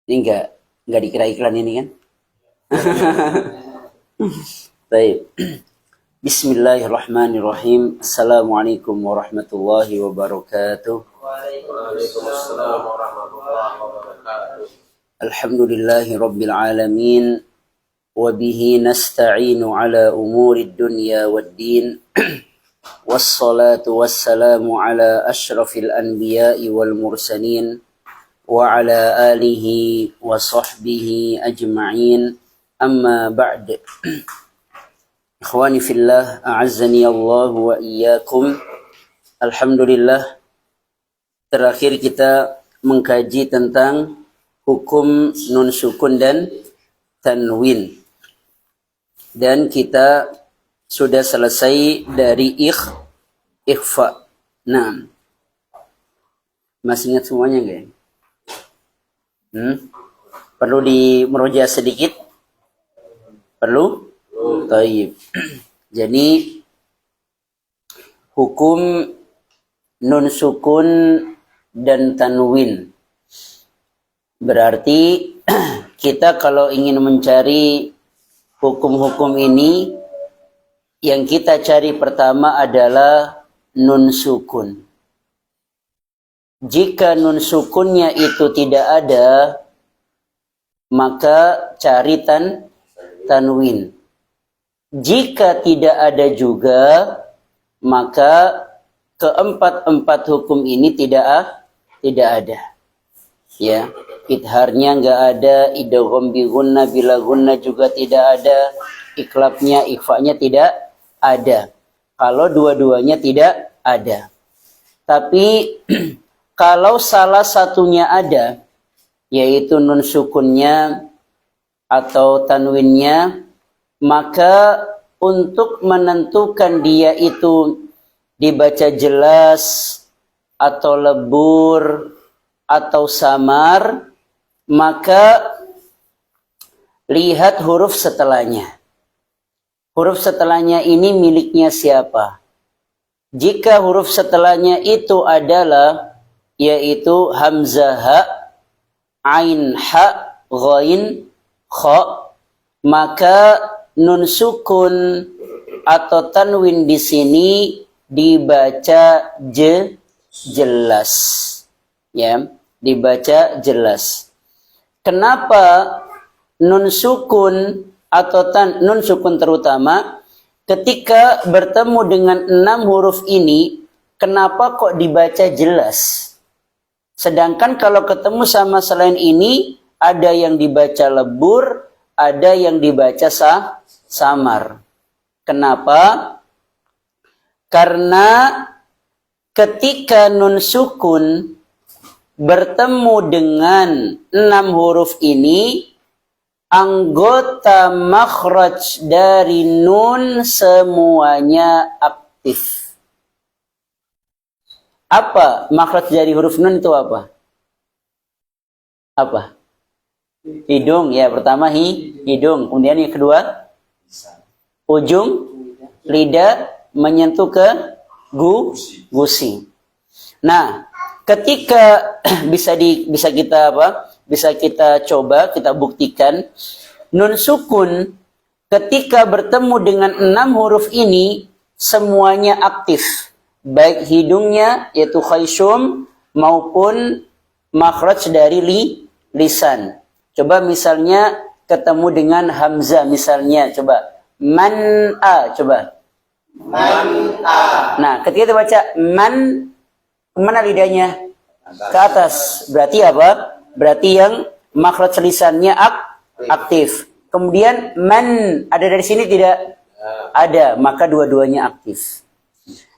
Ini enggak dikira iklan ini kan? Baik. Bismillahirrahmanirrahim. Assalamualaikum warahmatullahi wabarakatuh. Waalaikumsalam warahmatullahi wabarakatuh. Alhamdulillahi rabbil alamin. Wabihi nasta'inu ala umuri dunya waddin. Wassalatu wassalamu ala ashrafil anbiya'i wal mursalin. Wa ala alihi wa sahbihi ajma'in. Amma ba'd. Ikhwani fillah, a'azzani Allah wa iyyakum. Alhamdulillah, terakhir kita mengkaji tentang hukum nun sukun dan tanwin. Dan kita sudah selesai dari ikhfa. Nah, masih ingat semuanya enggak? Perlu dimeroja sedikit? Perlu? Taib. Jadi hukum nun sukun dan tanwin. Berarti kita kalau ingin mencari hukum-hukum ini, yang kita cari pertama adalah nun sukun. Jika nun sukunnya itu tidak ada, maka cari tanwin. Jika tidak ada juga, maka keempat-empat hukum ini tidak ada. Ya, idharnya enggak ada, idgham bi gunna bila gunna juga tidak ada, iklabnya, ikhfanya tidak ada. Kalau dua-duanya tidak ada. Tapi kalau salah satunya ada, yaitu nun sukunnya atau tanwinnya, maka untuk menentukan dia itu dibaca jelas atau lebur atau samar, maka lihat huruf setelahnya. Huruf setelahnya ini miliknya siapa? Jika huruf setelahnya itu adalah yaitu hamzah ha, ain ha, ghain kha, maka nun sukun atau tanwin di sini dibaca jelas. Ya, dibaca jelas. Kenapa nun sukun atau nun sukun terutama ketika bertemu dengan 6 huruf ini, kenapa kok dibaca jelas? Sedangkan kalau ketemu sama selain ini, ada yang dibaca lebur, ada yang dibaca samar. Kenapa? Karena ketika nun sukun bertemu dengan 6 huruf ini, anggota makhraj dari nun semuanya aktif. Apa makhraj dari huruf nun itu apa? Apa? Hidung, ya, pertama hidung. Kemudian yang kedua, ujung lidah menyentuh ke gusi. Nah, ketika bisa kita coba, kita buktikan nun sukun ketika bertemu dengan 6 huruf ini semuanya aktif, baik hidungnya yaitu khayshum maupun makhraj dari lisan. Coba misalnya ketemu dengan hamzah, misalnya coba man'a, coba man'a. Nah, ketika kita baca man, kemana lidahnya? Ke atas. Berarti apa? Berarti yang makhraj lisannya aktif. Kemudian man, ada dari sini tidak? Ada, maka dua-duanya aktif.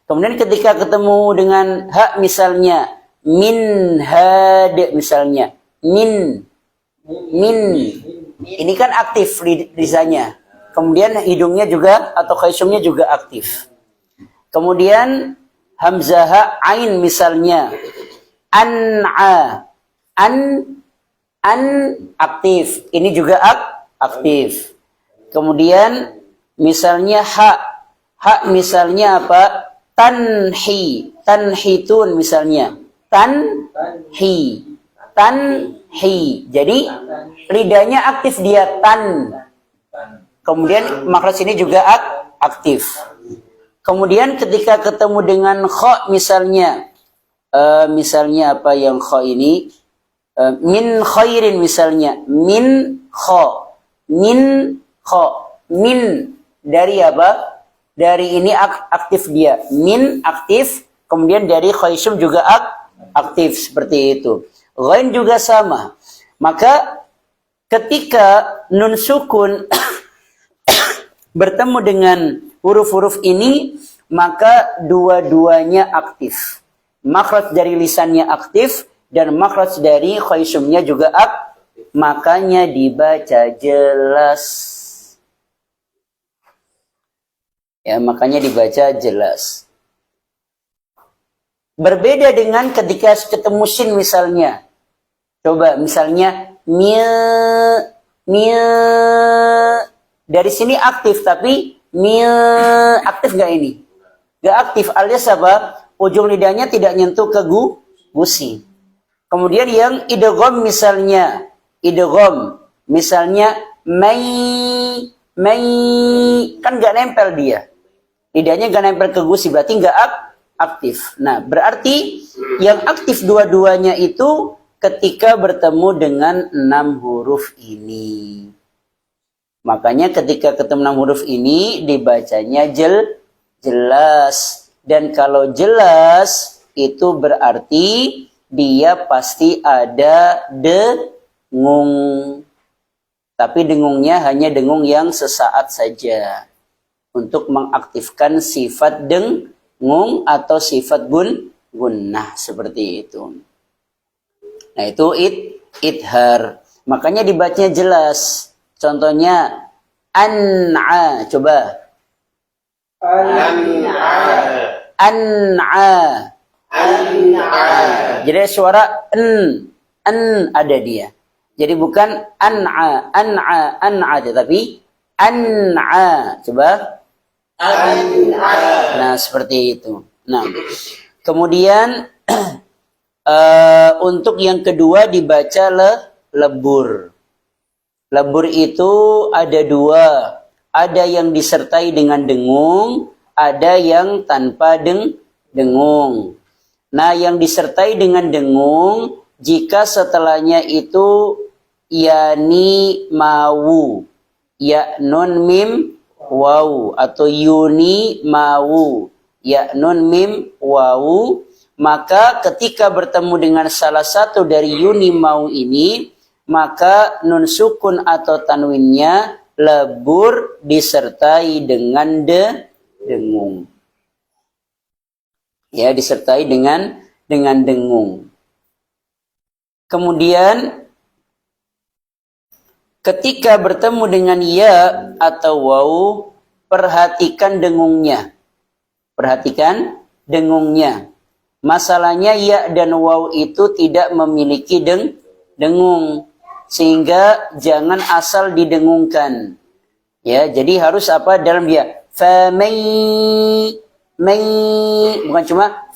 Kemudian ketika ketemu dengan ha, misalnya min had, misalnya min, ini kan aktif lisannya. Kemudian hidungnya juga atau khayshumnya juga aktif. Kemudian hamzah ain misalnya an'a, an aktif, ini juga aktif. Kemudian misalnya ha misalnya apa? Tanhitun misalnya. hi. Jadi lidahnya aktif dia tan. Kemudian makhraj ini juga aktif. Kemudian ketika ketemu dengan kha misalnya apa yang kha ini min khairin misalnya min kha min dari apa? Dari ini aktif dia. Min aktif, kemudian dari khaisum juga aktif seperti itu. Ghain juga sama. Maka ketika nun sukun bertemu dengan huruf-huruf ini, maka dua-duanya aktif. Makhraj dari lisannya aktif dan makhraj dari khaisumnya juga makanya dibaca jelas. Ya, makanya dibaca jelas. Berbeda dengan ketika ketemu sin misalnya. Coba misalnya dari sini aktif tapi aktif nggak ini? Nggak aktif alias apa? Ujung lidahnya tidak nyentuh ke gusi. Kemudian yang idgham misalnya mai kan nggak nempel dia. Lidahnya nggak nempel ke gusi, berarti nggak aktif. Nah, berarti yang aktif dua-duanya itu ketika bertemu dengan 6 huruf ini. Makanya ketika ketemu 6 huruf ini dibacanya jelas. Dan kalau jelas itu berarti dia pasti ada dengung. Tapi dengungnya hanya dengung yang sesaat saja. Untuk mengaktifkan sifat dengung atau sifat gunnah seperti itu. Nah itu idhar. Makanya dibacanya jelas. Contohnya an'a. Coba. An'a. Jadi suara an ada dia. Jadi bukan an'a tetapi an'a. Coba. Nah, seperti itu. Nah, kemudian untuk yang kedua dibaca lebur. Lebur itu ada 2. Ada yang disertai dengan dengung, ada yang tanpa dengung. Nah, yang disertai dengan dengung, jika setelahnya itu yani mawu, ya nun mim wawu, atau yuni mawu, ya nun mim wawu, maka ketika bertemu dengan salah satu dari yuni mawu ini, maka nun sukun atau tanwinnya lebur disertai dengan dengung. Ya, disertai dengan dengung. Kemudian ketika bertemu dengan ya atau waw, perhatikan dengungnya. Perhatikan dengungnya. Masalahnya ya dan waw itu tidak memiliki dengung. Sehingga jangan asal didengungkan. Ya, jadi harus apa dalam dia? Bukan cuma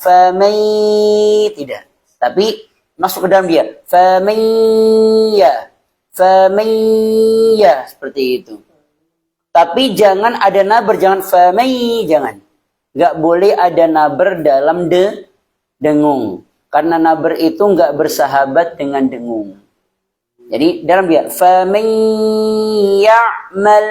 tidak. Tapi masuk ke dalam dia. Seperti itu. Tapi jangan ada naber, jangan jangan. Nggak boleh ada naber dalam dengung. Karena naber itu nggak bersahabat dengan dengung. Jadi dalam dia faman ya'mal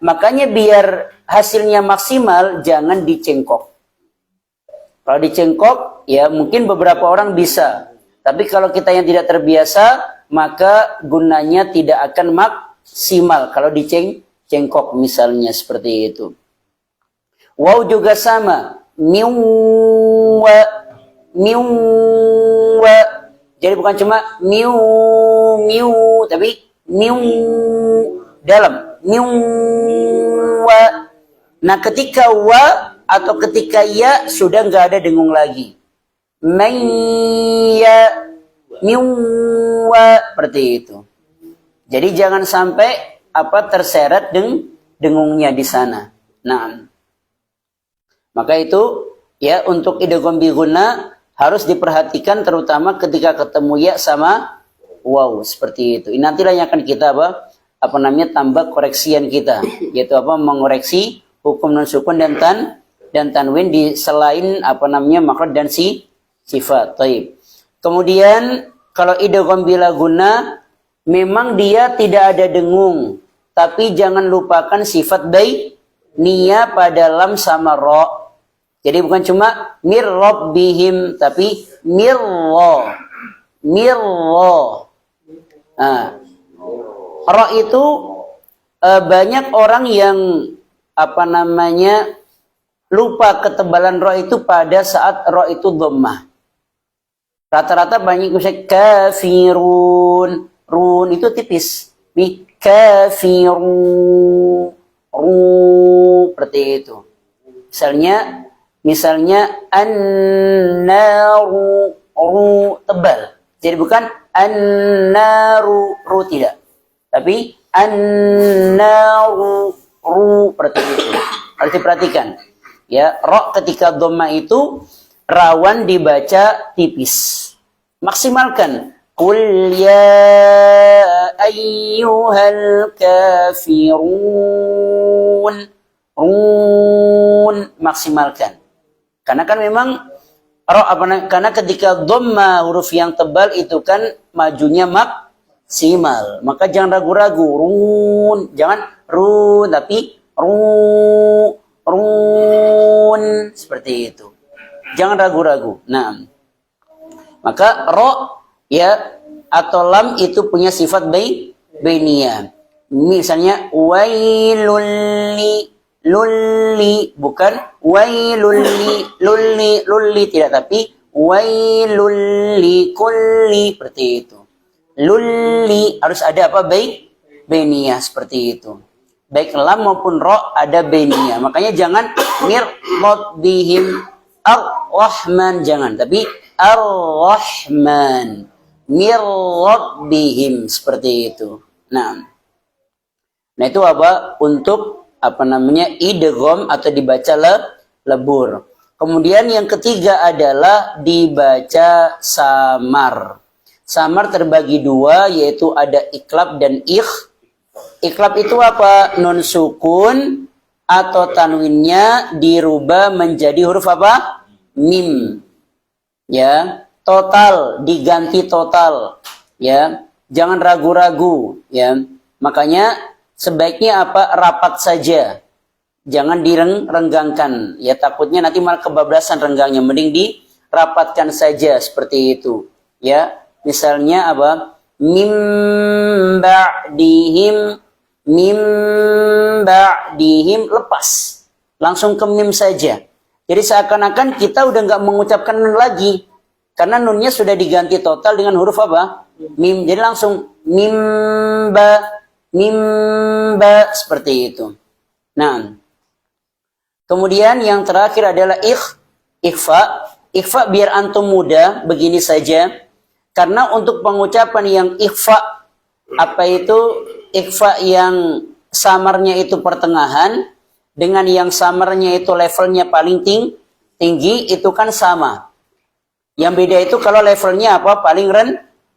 makanya biar hasilnya maksimal jangan dicengkok. Kalau dicengkok ya mungkin beberapa orang bisa. Tapi kalau kita yang tidak terbiasa maka gunanya tidak akan maksimal kalau dicengkok misalnya seperti itu. Waw juga sama. Miwa. Jadi bukan cuma miu tapi miu dalam miwa. Nah ketika wa atau ketika ya sudah nggak ada dengung lagi. Maya miwa seperti itu. Jadi jangan sampai terseret dengungnya di sana. Nah. Maka itu Ya, untuk idgham bi gunna harus diperhatikan terutama ketika ketemu ya sama waw, seperti itu. Ini nantilah yang akan kita tambah koreksian kita, yaitu mengoreksi hukum nun sukun dan tanwin di selain makhraj dan sifat. Taib. Kemudian kalau idgham bila guna memang dia tidak ada dengung, tapi jangan lupakan sifat bainiyah pada lam sama ra. Jadi bukan cuma mir rabbihim, tapi mirra. Ra itu banyak orang yang lupa ketebalan ra itu pada saat ra itu dhammah. Rata-rata banyak yang kafirun, run itu tipis. Bi kafirun, seperti itu. Misalnya an-naru, ru tebal. Jadi bukan an-naru, ru tidak. Tapi an-naru, ru seperti itu. Harus diperhatikan. Ya, ra ketika dhamma itu rawan dibaca tipis. Maksimalkan. Qul ya ayyuhal kafirun. Run, maksimalkan. Karena kan memang karena ketika dhamma huruf yang tebal itu kan majunya maksimal. Maka jangan ragu-ragu. Run, jangan run tapi run seperti itu. Jangan ragu-ragu. Nah, maka ro ya atau lam itu punya sifat bainiyah. Misalnya wailul lulli, bukan lulli tidak, tapi wailul likulli, seperti itu. Lulli harus ada bainiyah seperti itu. Baik lam maupun ro ada bainiyah. Makanya jangan mirrot bihim ar-rahman, jangan, tapi ar-rahman, mirrot bihim, seperti itu. Nah itu untuk idgham atau dibaca lebur. Kemudian yang ketiga adalah dibaca samar. Samar terbagi dua, yaitu ada iklab dan Iklab itu apa? Nun sukun atau tanwinnya dirubah menjadi huruf apa? Mim. Ya, total diganti total. Ya, jangan ragu-ragu. Ya, makanya sebaiknya rapat saja. Jangan direnggangkan. Ya, takutnya nanti malah kebablasan renggangnya. Mending dirapatkan saja seperti itu. Ya, misalnya mim ba'dihim lepas. Langsung ke mim saja. Jadi seakan-akan kita udah nggak mengucapkan nun lagi. Karena nunnya sudah diganti total dengan huruf mim. Jadi langsung mimba seperti itu. Nah, kemudian yang terakhir adalah ikhfa. Ikhfa biar antum mudah begini saja. Karena untuk pengucapan yang ikhfa, ikhfa yang samarnya itu pertengahan dengan yang samarnya itu levelnya paling tinggi itu kan sama. Yang beda itu kalau levelnya paling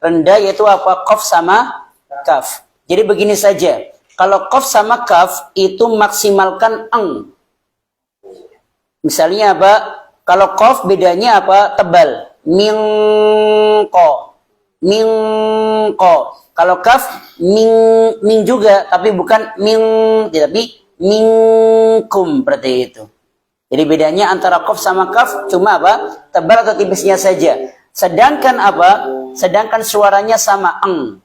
rendah, yaitu qaf sama kaf. Jadi begini saja, kalau qaf sama kaf itu maksimalkan eng. Misalnya kalau qaf bedanya tebal, mingko. Kalau kaf ming juga, tapi bukan tapi minkum, seperti itu. Jadi bedanya antara qaf sama kaf cuma tebal atau tipisnya saja. Sedangkan Sedangkan suaranya sama eng.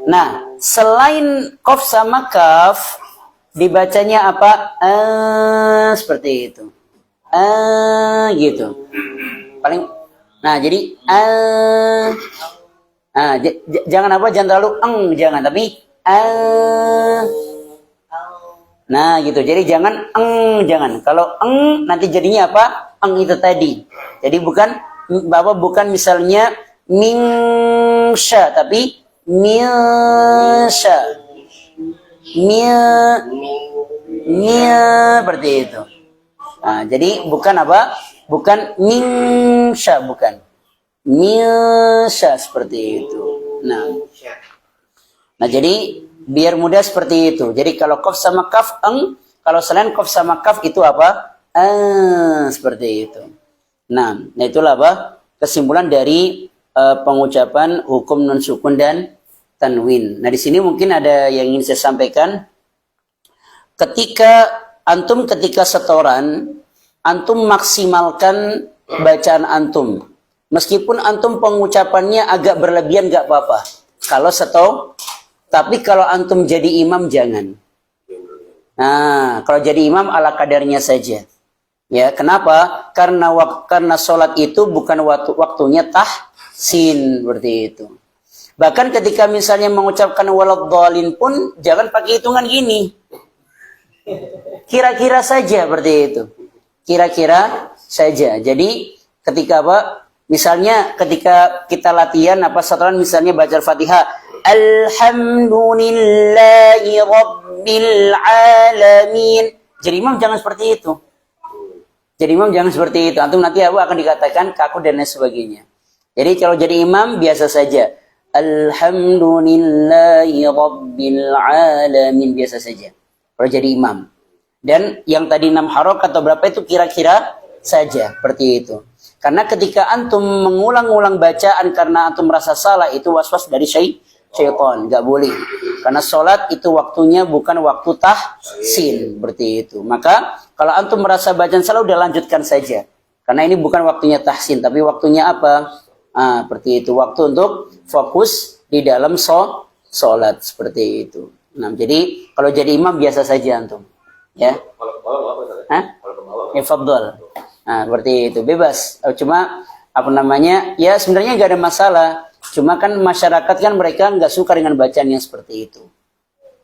Nah, selain qaf sama kaf dibacanya seperti itu. Gitu. Paling jadi jangan jangan terlalu jangan, tapi nah gitu. Jadi jangan jangan. Kalau nanti jadinya eng itu tadi. Jadi bukan misalnya mingsya, tapi mirsya. Seperti itu. Nah, jadi bukan Bukan minsya, bukan. Minsya seperti itu. Nah, jadi biar mudah seperti itu. Jadi kalau qaf sama kaf eng, kalau selain qaf sama kaf itu apa? Seperti itu. Nah itulah apa? Kesimpulan dari pengucapan hukum nun sukun dan tanwin. Nah, di sini mungkin ada yang ingin saya sampaikan. Ketika setoran, antum maksimalkan bacaan antum. Meskipun antum pengucapannya agak berlebihan gak apa-apa. Kalau tapi kalau antum jadi imam jangan. Nah, kalau jadi imam ala kadarnya saja. Ya, kenapa? Karena sholat itu bukan waktunya tahsin seperti itu. Bahkan ketika misalnya mengucapkan waladhdallin pun jangan pakai hitungan gini. Kira-kira saja seperti itu. Kira-kira saja. Jadi ketika misalnya ketika kita latihan setoran misalnya baca Al-Fatihah, Alhamdulillahi Rabbil Alamin. Jadi imam jangan seperti itu. Antum nanti akan dikatakan kaku dan lain sebagainya. Jadi kalau jadi imam biasa saja. Alhamdulillahi Rabbil Alamin. Biasa saja. Kalau jadi imam. Dan yang tadi 6 harokat atau berapa itu kira-kira saja. Seperti itu. Karena ketika antum mengulang-ulang bacaan karena antum merasa salah, itu was-was dari syaitan. Nggak boleh. Karena sholat itu waktunya bukan waktu tahsin. Seperti itu. Maka kalau antum merasa bacaan salah, udah lanjutkan saja. Karena ini bukan waktunya tahsin. Tapi waktunya apa? Seperti itu. Waktu untuk fokus di dalam sholat. Seperti itu. Nah, jadi kalau jadi imam biasa saja antum. Ya. Kalau ke bawah apa Ustaz? Kalau ke bawah. Fadhol. Nah, seperti itu. Bebas. Cuma ya sebenarnya nggak ada masalah. Cuma kan masyarakat kan mereka nggak suka dengan bacaan yang seperti itu.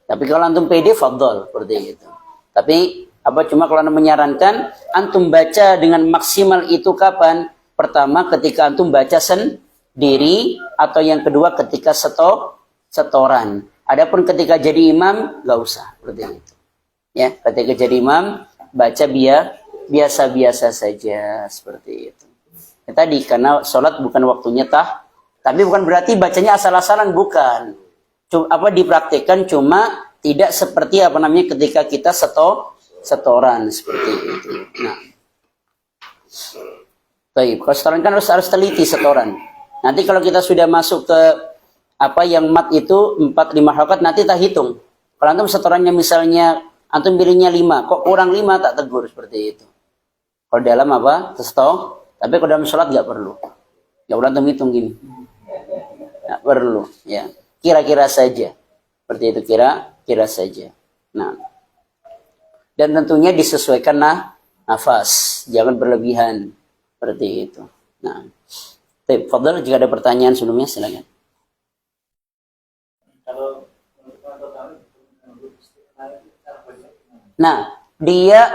Tapi kalau antum pede, fadhol seperti itu. Tapi cuma kalau antum menyarankan antum baca dengan maksimal itu kapan? Pertama ketika antum baca sendiri, atau yang kedua ketika setoran. Adapun ketika jadi imam nggak usah seperti itu. Ya, ketika jadi imam baca biasa-biasa saja seperti itu. Ya, tadi karena sholat bukan waktunya tapi bukan berarti bacanya asal-asalan, bukan. Dipraktikkan cuma tidak seperti ketika kita setoran seperti itu. Nah, baik, kalau setoran kan harus teliti setoran. Nanti kalau kita sudah masuk ke yang mat itu 4-5 harokat, nanti tak hitung. Kalau antum setorannya misalnya antum pilihnya 5, kok kurang 5, tak tegur seperti itu. Kalau dalam tapi kalau dalam sholat nggak perlu. Ya udah antum hitung gini. Nggak perlu, ya. Kira-kira saja. Seperti itu, kira-kira saja. Nah. Dan tentunya disesuaikan nafas, jangan berlebihan. Seperti itu. Nah. Fadhal, jika ada pertanyaan sebelumnya silakan. Nah, dia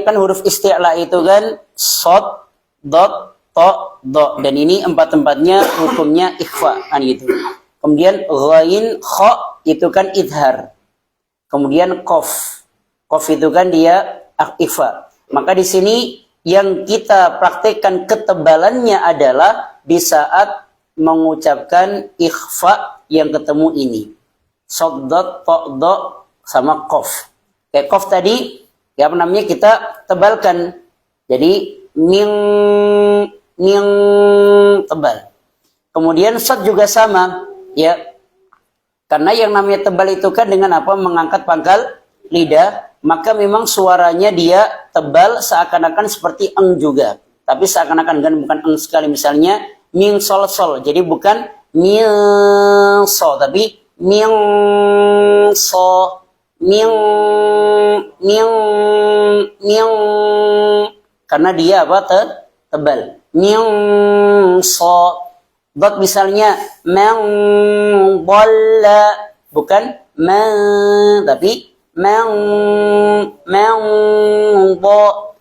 kan huruf isti'la itu kan sod, dot, to, do, dan ini empat-empatnya hukumnya ikhfa kan gitu. Kemudian ghain, kha itu kan idhar. Kemudian qaf itu kan dia ikhfa. Maka di sini yang kita praktekkan ketebalannya adalah di saat mengucapkan ikhfa yang ketemu ini. Sod, dot, to, do sama qaf. Kayak qaf tadi kita tebalkan. Jadi ming tebal. Kemudian sad juga sama, ya. Karena yang namanya tebal itu kan dengan mengangkat pangkal lidah, maka memang suaranya dia tebal seakan-akan seperti eng juga. Tapi seakan-akan kan bukan eng sekali, misalnya ming sol sol. Jadi bukan ming so, tapi ming so, ming karena dia tebal. Ming so. Dot misalnya mang bolla, bukan mang, tapi mang bo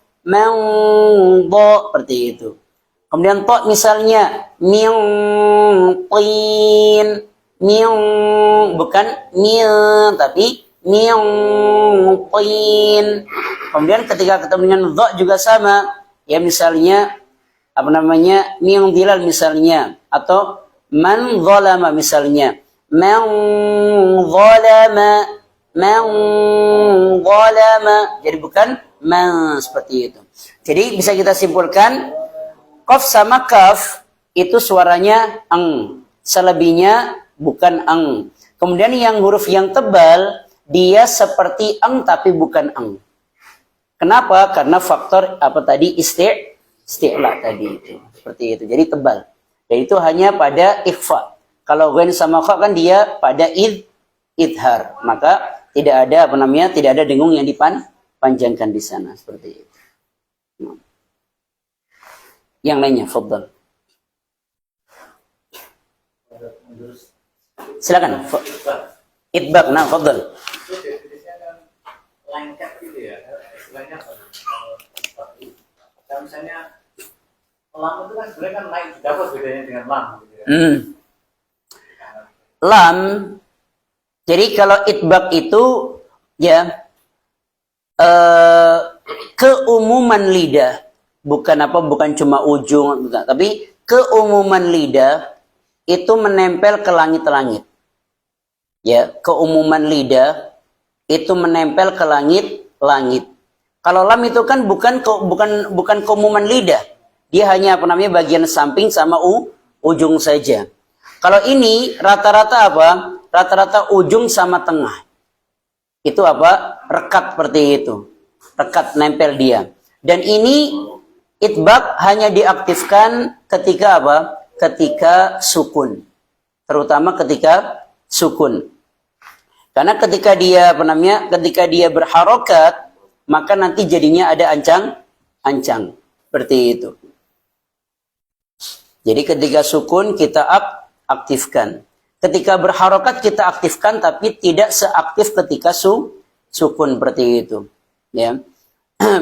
seperti itu. Kemudian to misalnya ming tin, ming bukan ming, tapi ming tin. Kemudian ketika ketemu dengan dha juga sama. Ya misalnya apa namanya? Min dhilal misalnya atau man zalama misalnya. Man zalama, man zalama. Jadi bukan man seperti itu. Jadi bisa kita simpulkan qaf sama kaf itu suaranya ang. Selebihnya bukan ang. Kemudian yang huruf yang tebal dia seperti ang tapi bukan ang. Kenapa? Karena faktor apa tadi isti'la tadi itu. Seperti itu. Jadi tebal. Dan itu hanya pada ikhfa. Kalau ghain sama kha kan dia pada idhar. Maka tidak ada apa namanya? Tidak ada dengung yang dipanjangkan di sana seperti itu. Yang lainnya, fadhal. Silakan. Itbaq, nah, fadhal. Itu definisinya kan lengket gitu ya, istilahnya apa? Kalau misalnya lam itu kan sebenarnya kan naik juga apa bedanya dengan lam gitu ya. Lam, jadi kalau itbaq itu ya keumuman lidah, bukan cuma ujung, bukan, tapi keumuman lidah itu menempel ke langit-langit. Ya, keumuman lidah itu menempel ke langit-langit. Kalau lam itu kan bukan keumuman lidah. Dia hanya apa namanya bagian samping sama ujung saja. Kalau ini rata-rata apa? Rata-rata ujung sama tengah. Itu apa? Rekat seperti itu. Rekat nempel dia. Dan ini itbaq hanya diaktifkan ketika apa? Ketika sukun. Terutama ketika sukun. Karena ketika dia apa namanya? Ketika dia berharokat, maka nanti jadinya ada ancang seperti itu. Jadi ketika sukun kita aktifkan. Ketika berharokat kita aktifkan tapi tidak seaktif ketika sukun seperti itu. Ya.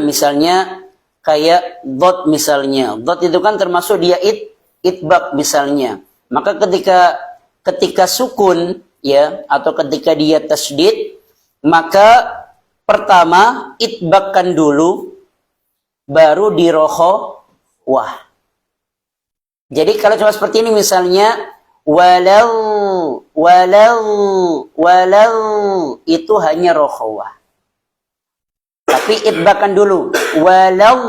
Misalnya kayak dot misalnya. Dot itu kan termasuk dia itbaq misalnya. Maka ketika sukun ya atau ketika dia tasydid, maka pertama itbaqkan dulu baru dirokhawah. Jadi kalau cuma seperti ini misalnya walau itu hanya rokhawah. Tapi itbaqkan dulu walau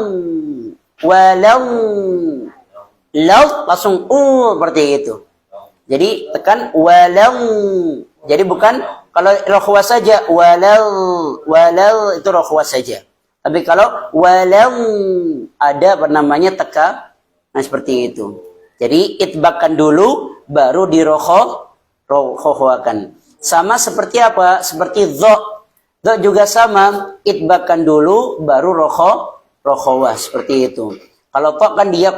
law langsung seperti itu. Jadi tekan walau. Jadi bukan kalau rokhawah saja walau itu rokhawah saja. Tapi kalau walau ada apa namanya teka, nah seperti itu. Jadi itbaqkan dulu baru dirokhawahkan. Sama seperti apa? Seperti dha. Dha juga sama, itbaqkan dulu baru rokhawah seperti itu. Kalau ta kan dia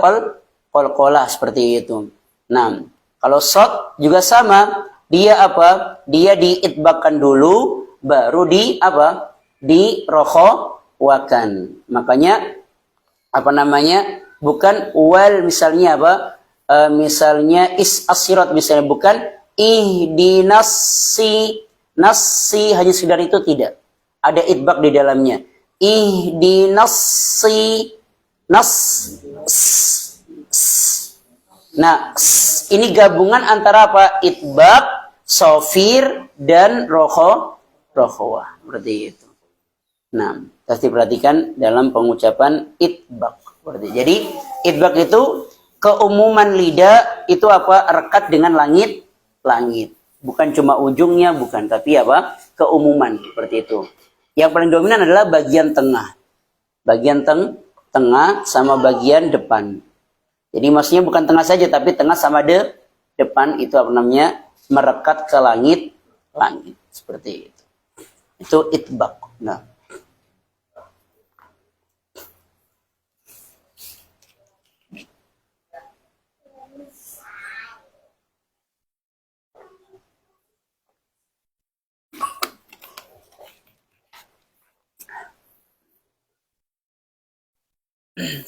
qalqalah seperti itu. Nah, kalau shad juga sama, dia apa? Dia diitbaqkan dulu baru dirokhawahkan. Makanya apa namanya? Bukan wal misalnya apa? Misalnya as-sirat misalnya bukan ihdinasi hanya sekedar itu tidak. Ada itbaq di dalamnya. Ihdinasi Nah, ini gabungan antara apa? Itbaq, sofir dan rokhawah. Seperti itu. Nah, harus diperhatikan dalam pengucapan itbaq. Jadi, itbaq itu keumuman lidah itu apa? Rekat dengan langit. Bukan cuma ujungnya, bukan. Tapi apa? Keumuman. Seperti itu. Yang paling dominan adalah bagian tengah. Bagian tengah sama bagian depan. Jadi maksudnya bukan tengah saja, tapi tengah sama depan itu apa namanya? Merekat ke langit. Seperti itu. Itu itbaq. Nah.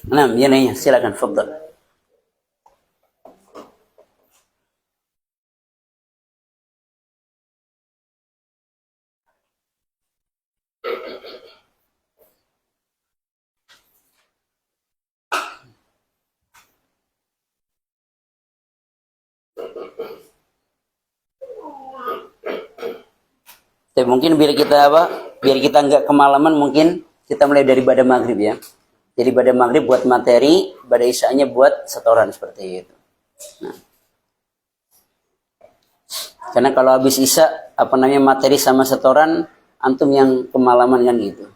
Nah, ya nanya, silakan, fadhal. Tapi mungkin biar kita apa? Biar kita nggak kemalaman, mungkin kita mulai dari pada maghrib ya. Jadi pada maghrib buat materi, pada isyanya buat setoran seperti itu. Nah. Karena kalau habis isya, apa namanya materi sama setoran, antum yang kemalaman kan gitu.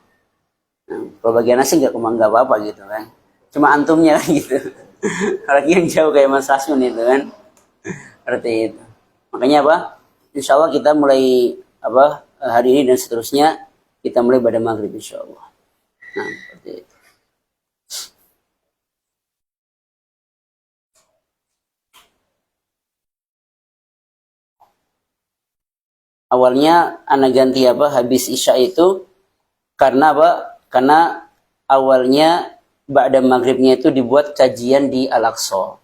Nah, kalau bagian nasi nggak apa-apa gitu kan. Cuma antumnya kan gitu. Lagi yang jauh kayak Mas Asmun itu kan. Seperti itu. Makanya apa? Insya Allah kita mulai apa hari ini dan seterusnya kita mulai pada maghrib insya Allah. Nah, seperti itu. Awalnya anak ganti apa habis isya itu karena apa? Karena awalnya ba'da maghribnya itu dibuat kajian di Al-Aqsa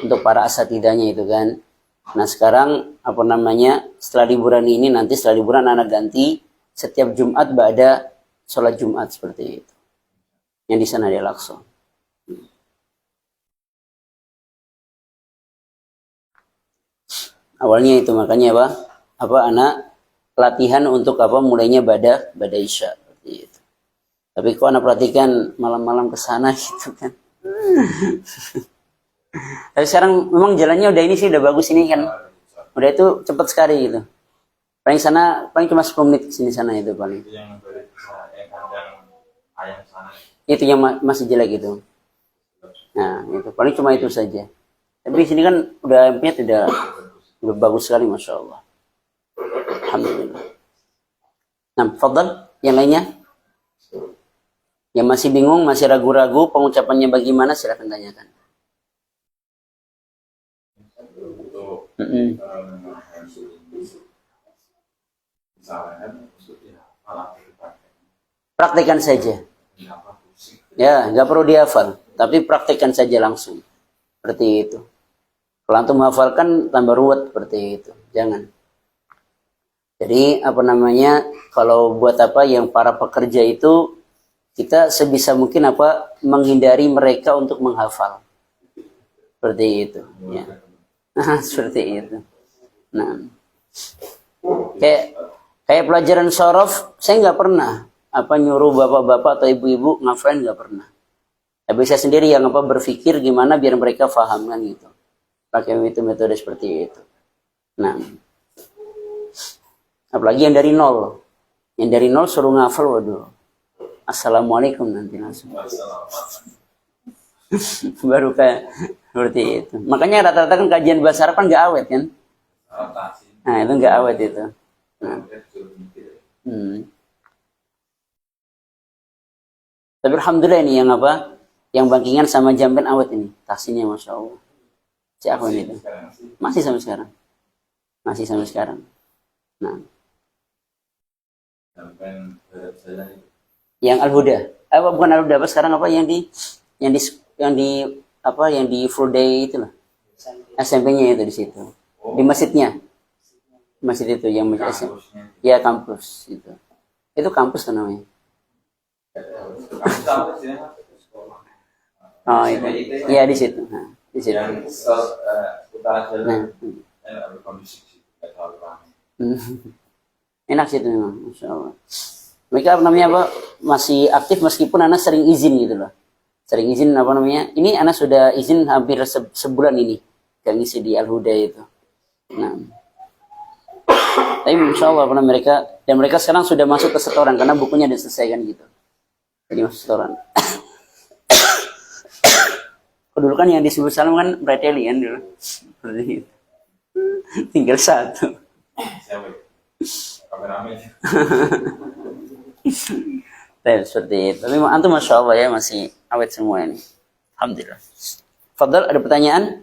untuk para asatidahnya itu kan. Nah sekarang apa namanya setelah liburan ini nanti setelah liburan anak ganti setiap Jumat ba'da sholat Jumat seperti itu yang di sana di Al-Aqsa. Awalnya itu makanya apa? Apa anak latihan untuk apa mulainya pada isya seperti itu. Tapi kok anak perhatikan malam-malam ke sana gitu kan. Tapi sekarang memang jalannya udah ini sih udah bagus ini kan. Udah itu cepat sekali gitu. Paling sana paling cuma 10 menit sini sana itu paling. Yang dari yang kandang ayam sana. Itu yang masih jelek itu. Nah, itu paling cuma itu saja. Tapi di sini kan udah MP-nya udah bagus sekali Masya Allah. Alhamdulillah. Nah, fadal yang lainnya? Yang masih bingung, masih ragu-ragu pengucapannya bagaimana silakan tanyakan. Praktekkan saja. Ya, nggak perlu dihafal, tapi praktekkan saja langsung. Seperti itu. Kalau antum menghafalkan tambah ruwet seperti itu. Jangan. Jadi apa namanya? Kalau buat apa yang para pekerja itu kita sebisa mungkin apa menghindari mereka untuk menghafal. Seperti itu. Ya. Seperti itu. Nah, kayak pelajaran sorof, saya nggak pernah apa nyuruh bapak-bapak atau ibu-ibu ngafalin nggak pernah. Tapi saya sendiri yang apa berpikir gimana biar mereka paham kan gitu. Pakai itu metode seperti itu. Nah, apalagi yang dari nol. Yang dari nol suruh ngafal, waduh. Assalamualaikum nanti langsung. Baru kayak seperti itu. Makanya rata-rata kan kajian bahasa Arab kan nggak awet kan? Nah itu nggak awet itu. Nah. Tapi alhamdulillah ini yang apa? Yang bangkingan sama jamben awet ini. Taksinya Masya Allah. Si Afwan itu. Masih sampai sekarang. Masih sampai sekarang. Nah. Yang Al-Huda. Apa bukan Al-Huda apa sekarang apa yang di full day itu lah. SMP-nya itu di situ. Di masjidnya. Masjid itu yang masjid. Ya kampus itu. Itu kampus tuh namanya. Oh itu. Iya di situ. Nah, di situ. Nah. Enak sih itu memang, Masya Allah. Mereka namanya apa? Masih aktif meskipun anak sering izin gitu loh. Sering izin apa namanya? Ini anak sudah izin hampir sebulan ini. Gak ngisi di Al-Huda itu. Nah. Tapi Masya Allah mereka sekarang sudah masuk ke setoran karena bukunya diselesaikan gitu. Jadi masuk setoran. Dulu kan yang disebut salam kan Brateli kan dulu. Seperti itu. Tinggal satu. Seperti itu. Tapi antum Masya Allah ya masih awet semua ini. Alhamdulillah. Fadal ada pertanyaan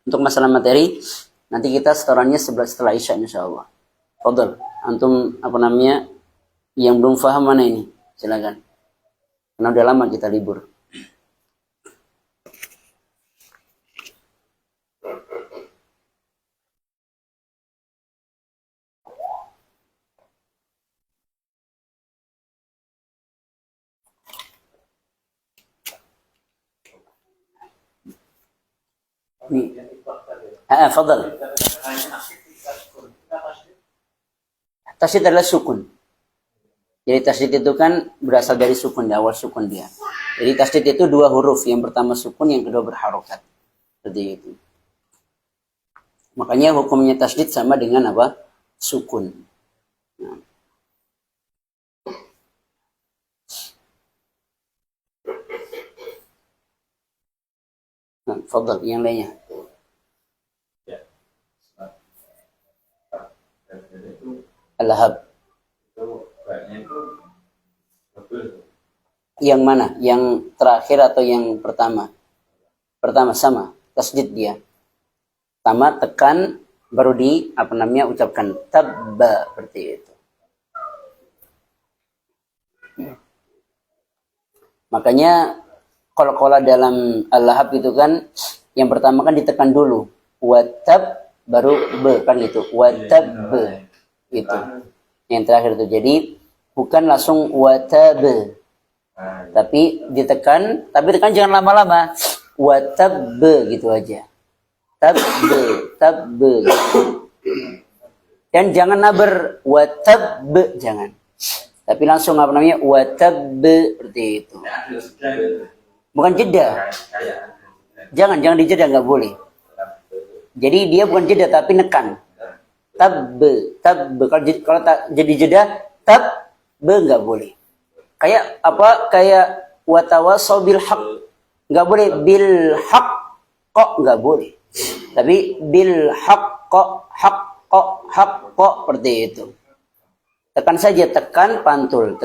untuk masalah materi? Nanti kita setorannya setelah Isya Insya Allah. Fadal, antum apa namanya yang belum paham mana ini? Silakan. Karena udah lama kita libur. فضل tasydid adalah sukun. Jadi tasydid itu kan berasal dari sukun, di awal sukun dia. Jadi tasydid itu dua huruf, yang pertama sukun, yang kedua berharokat. Seperti itu. Makanya hukumnya tasydid sama dengan apa? Sukun. Nah, fadhal, yang lainnya. Ya. Dan itu Al-Lahab. baiknya itu betul. Yang mana? Yang terakhir atau yang pertama? Pertama sama, tasydid dia. Pertama tekan baru ucapkan tabba seperti itu. Makanya kalau dalam Al-Lahab itu kan yang pertama kan ditekan dulu. Watab baru be kan gitu. Watab be. Itu. Yang terakhir itu. Jadi bukan langsung watab. Tapi ditekan, tapi tekan jangan lama-lama. Watab be gitu aja. Tab be. Dan jangan naber watab be, jangan. Tapi langsung watab be seperti itu. Bukan jeda. Jangan dijeda, nggak boleh. Jadi dia bukan jeda tapi nekan. Tab. Kalau tak jadi jeda, tab nggak boleh. Kayak apa? Kayak watawasau bil haq. Nggak boleh bil haq kok nggak boleh. Tapi bil haq kok seperti itu. Tekan saja, tekan pantul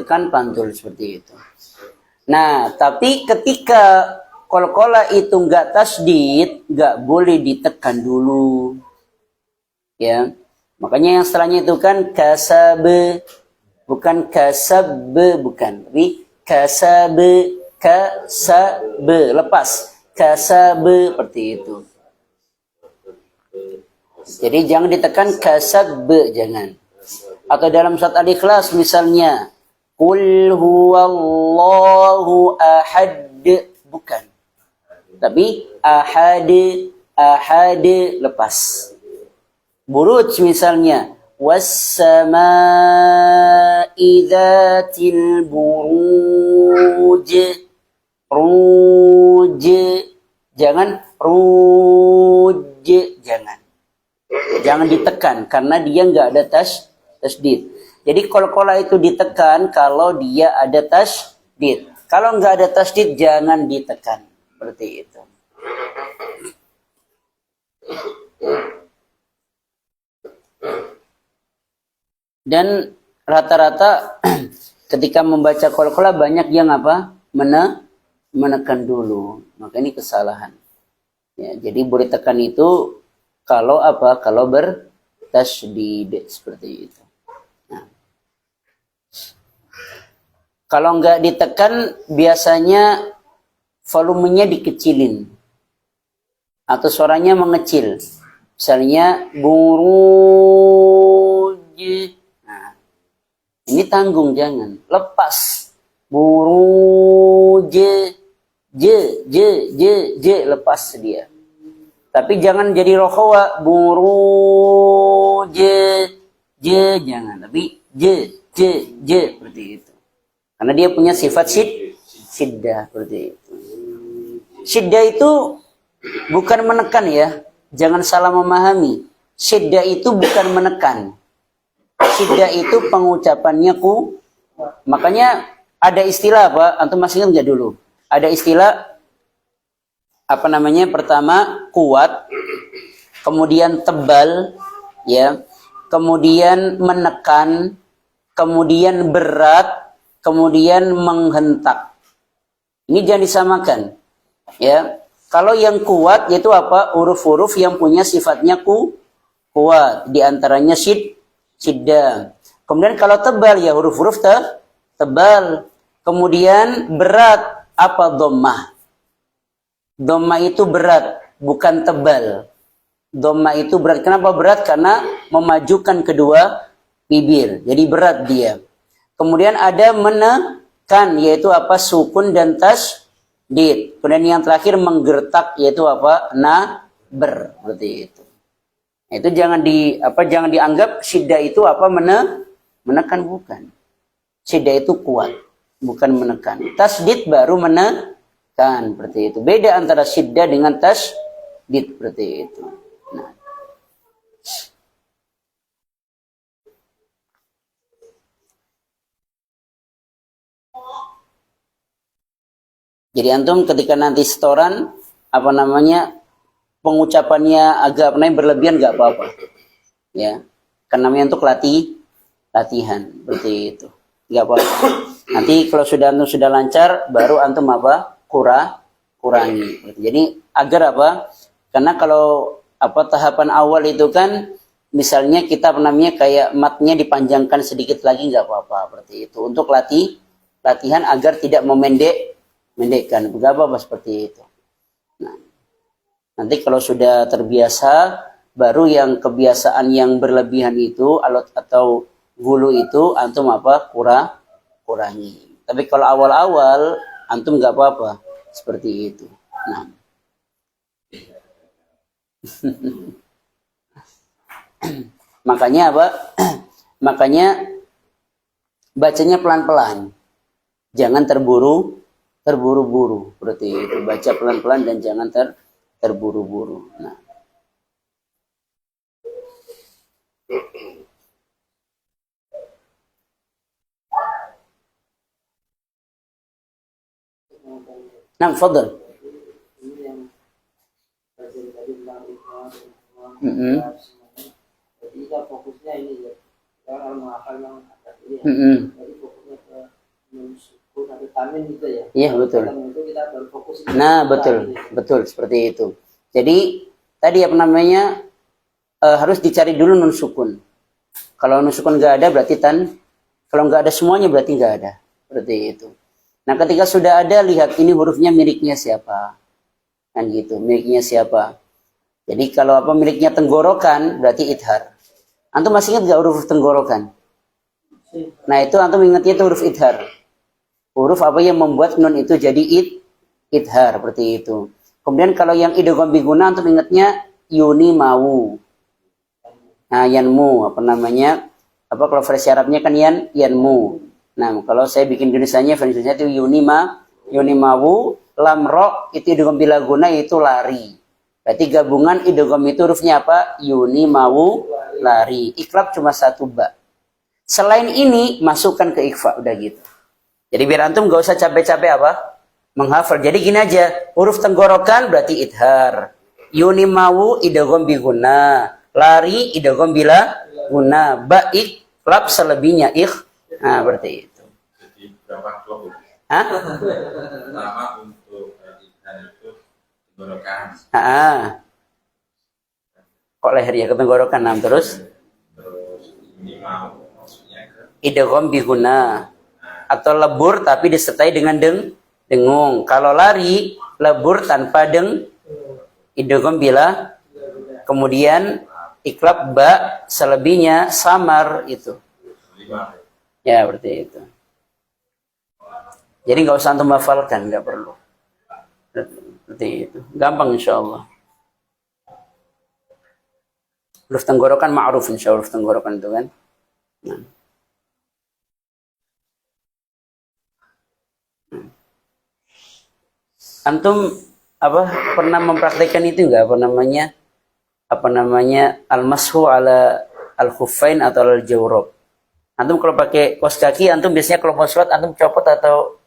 seperti itu. Nah, tapi ketika qalqalah itu nggak tasydid, nggak boleh ditekan dulu. Ya. Makanya yang setelahnya itu kan kasabe, bukan kasabe, bukan. Tapi kasabe, lepas. Kasabe seperti itu. Jadi jangan ditekan kasabe, jangan. Atau dalam surat Al-Ikhlas misalnya, Qul huwallahu ahad, bukan. Tapi ahad lepas. Buruj misalnya, was-samaa'i dzatil buruj. Jangan ruj, jangan. Jangan ditekan karena dia nggak ada tasydid. Jadi qalqalah itu ditekan kalau dia ada tasydid. Kalau nggak ada tasydid jangan ditekan. Seperti itu. Dan rata-rata ketika membaca qalqalah banyak yang apa? Menekan dulu. Maka ini kesalahan. Ya, jadi boleh tekan itu kalau apa? Kalau bertasydid seperti itu. Nah. Kalau nggak ditekan biasanya volumenya dikecilin atau suaranya mengecil. Misalnya buruj. Nah, ini tanggung, jangan lepas. Buruj, lepas dia. Tapi jangan jadi rohawa, buruj, jangan. Tapi seperti itu. Karena dia punya sifat syiddah seperti itu. Syiddah itu bukan menekan ya. Jangan salah memahami. Syiddah itu bukan menekan. Syiddah itu pengucapannya ku. Makanya ada istilah apa? Antum masih ingat nggak dulu? Ada istilah apa namanya? Pertama kuat, kemudian tebal, ya, kemudian menekan, kemudian berat, kemudian menghentak. Ini jangan disamakan, ya. Kalau yang kuat yaitu apa? Huruf-huruf yang punya sifatnya kuat, di antaranya syiddah. Kemudian kalau tebal ya huruf-huruf tebal. Kemudian berat apa? Dhammah. Dhammah itu berat, bukan tebal. Dhammah itu berat. Kenapa berat? Karena memajukan kedua bibir. Jadi berat dia. Kemudian ada menekan, yaitu apa? Sukun dan tasydid. Kemudian yang terakhir menggertak, yaitu apa? Naber. Seperti itu. Itu jangan dianggap syiddah itu apa? Menekan bukan. Syiddah itu kuat, bukan menekan. Tasdid baru menekan, seperti itu. Beda antara syiddah dengan tasdid, seperti itu. Nah. Jadi antum ketika nanti setoran, apa namanya, pengucapannya agak berlebihan nggak apa-apa, ya. Karena namanya untuk latihan, seperti itu, nggak apa-apa. Nanti kalau antum sudah lancar, baru antum apa, kurangi. Jadi agar apa? Karena kalau apa tahapan awal itu kan, misalnya kita apa namanya kayak matnya dipanjangkan sedikit lagi nggak apa-apa, seperti itu. Untuk latihan agar tidak mendekkan, apa seperti itu. Nah, nanti kalau sudah terbiasa, baru yang kebiasaan yang berlebihan itu atau gulu itu antum apa kurangi. Tapi kalau awal-awal antum nggak apa-apa seperti itu. Nah, makanya apa? Makanya bacanya pelan-pelan, jangan terburu-buru, seperti itu. Baca pelan-pelan dan jangan terburu-buru. Nah. Nah, fadal. Jadi kita fokusnya ini ya, kita harus menghafal yang atas ini. Jadi fokusnya ke sukun atau tamin gitu ya. Iya, betul. Itu kita baru fokus. Nah, betul seperti itu. Jadi tadi apa namanya harus dicari dulu nun sukun. Kalau nun sukun nggak ada berarti kalau nggak ada semuanya berarti nggak ada, seperti itu. Nah, ketika sudah ada, lihat ini hurufnya miliknya siapa, kan gitu, miliknya siapa. Jadi kalau apa miliknya tenggorokan berarti idhar. Antum masih ingat nggak huruf tenggorokan? Nah, itu antum ingatnya itu huruf idhar. Huruf apa yang membuat nun itu jadi idhar, seperti itu. Kemudian kalau yang idgham biguna antum ingatnya yuni mawu. Nah, yanmu apa namanya? Apa kalau versi Arabnya kan yanmu. Nah, kalau saya bikin Indonesianya versi Indonesia itu yuni mawu, lam ro itu idgham bilaguna itu lari. Berarti gabungan idgham itu hurufnya apa? Yuni mawu lari. Iklab cuma satu ba. Selain ini masukkan ke ikhfa, udah gitu. Jadi biar antum gak usah capek-capek apa? Menghafal. Jadi gini aja, huruf tenggorokan berarti idhar. Yuni mawu idgham biguna. Lari idgham bila guna. Ba iklab selebihnya nah, berarti itu. Jadi berapa kelompok? Hah? Pertama untuk ikan itu tenggorokan. Kok leher ya ke tenggorokan? Nah, terus Ini mau maksudnya ke idgham biguna. Atau lebur tapi disertai dengan dengung. Kalau lari, lebur tanpa idgham bila. Kemudian iklab ba selebihnya samar itu. 5. Ya, seperti itu. Jadi nggak usah antum hafalkan, nggak perlu. Seperti itu. Gampang insya Allah. Huruf tenggorokan ma'ruf insya Allah, huruf tenggorokan itu kan. Nah. Antum apa pernah mempraktikkan itu nggak apa namanya al-mashu ala al-khuffain atau al-jawrab? Antum kalau pakai kaos kaki, antum biasanya kalau mau sholat, antum copot atau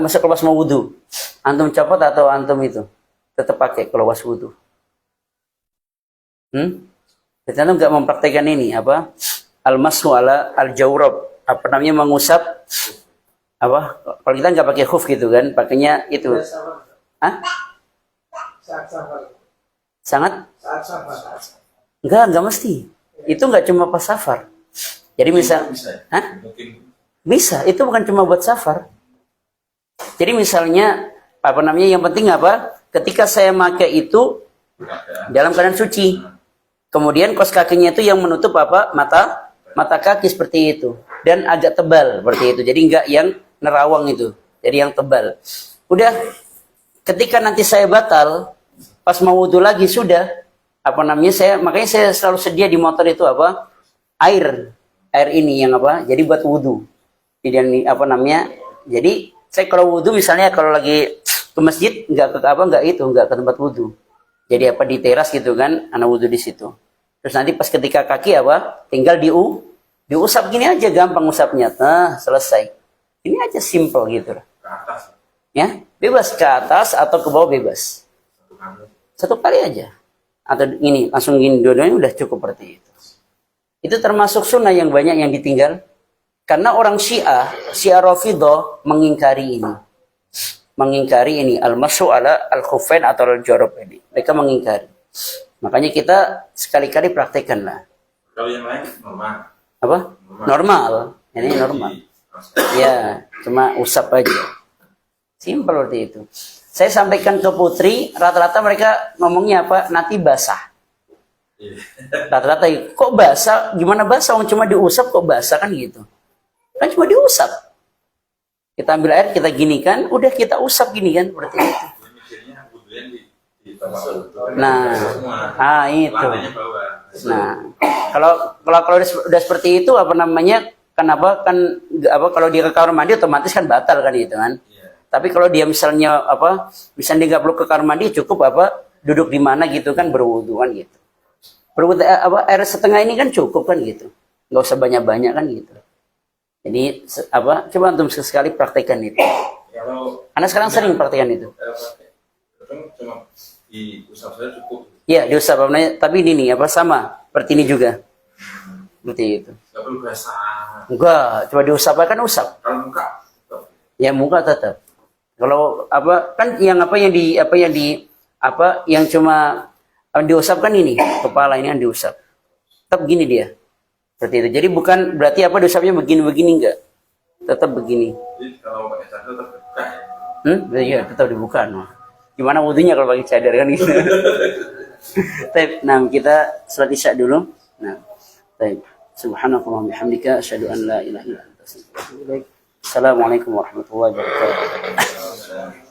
masa kalau pas mau wudu, antum copot atau antum itu tetap pakai kalau pas wudu? Jadi antum nggak mempraktikkan ini apa al-mashu ala al-jawrab, apa namanya mengusap apa? Kalau kita nggak pakai khuf gitu kan, pakainya itu. Hah? Saat safar. Sangat? Saat safar. Enggak mesti. Itu nggak cuma pas safar. Jadi bisa. hah? Mungkin Bisa, itu bukan cuma buat safar. Jadi misalnya, apa namanya, yang penting apa? Ketika saya pakai itu dalam keadaan suci. Kemudian kaos kakinya itu yang menutup apa? Mata kaki seperti itu. Dan agak tebal seperti itu. Jadi enggak yang nerawang itu. Jadi yang tebal. Udah, ketika nanti saya batal, pas mau wudu lagi sudah, apa namanya, makanya saya selalu sedia di motor itu apa? Air. air ini yang apa? Jadi buat wudhu. Jadi yang apa namanya? Jadi saya kalau wudhu misalnya kalau lagi ke masjid nggak ke tempat wudhu. Jadi apa di teras gitu kan, anak wudhu di situ. Terus nanti pas ketika kaki apa? Tinggal diusap gini aja, gampang usapnya. Nah, selesai. Ini aja simple gitu lah. Ke atas. Ya, bebas ke atas atau ke bawah bebas. Satu kali. Satu kali aja. Atau ini langsung gini dua-duanya udah cukup seperti itu. Itu termasuk sunnah yang banyak yang ditinggal. Karena orang Syiah Rafidhah mengingkari ini. Mengingkari ini al-mashu ala al-khufain atau al-jorab ini. Mereka mengingkari. Makanya kita sekali-kali praktekkanlah. Kalau yang lain normal. Apa? Normal. Ini normal. Ya, cuma usap aja. Simpel seperti itu. Saya sampaikan ke putri, rata-rata mereka ngomongnya apa? Nanti basah. Rata-rata kok basah? Gimana basah? Cuma diusap kok basah kan gitu. Kan cuma diusap. Kita ambil air, kita ginikan, udah kita usap gini kan seperti itu. Mikirnya wudhunya di tempat wudhu. Nah, itu. Lantainya bawah. Nah, kalau udah seperti itu apa namanya? Kenapa kan apa kalau dia ke kamar mandi otomatis kan batal kan gitu kan? Iya. Tapi kalau dia misalnya misalnya dia nggak perlu ke kamar mandi, cukup duduk di mana gitu kan berwudu kan gitu. Berwudu air setengah ini kan cukup kan gitu, nggak usah banyak-banyak kan gitu. Jadi coba antum sekali praktekkan itu. Kalau Anak sekarang sering praktekkan itu. kan cuma diusap saja cukup. Iya diusap tapi ini nih sama seperti ini juga. Seperti itu. Nggak perlu basah. Enggak, coba diusap kan usap. Kalau muka, Ya muka tetap. Kalau kan yang cuma diusap kan ini kepala ini kan diusap. Tetap gini dia. Seperti itu. Jadi bukan berarti diusapnya begini-begini enggak. Tetap begini. jadi kalau pakai cadar terbuka ya. Iya, tetap dibuka. No. Gimana wudunya kalau pakai cadar kan gitu. Nah, kita salat Isya dulu. Nah, baik. Subhanakallahumma bihamdika asyhadu an la ilaha illa anta astaghfiruka wa atubu ilaik. Assalamualaikum warahmatullahi wabarakatuh.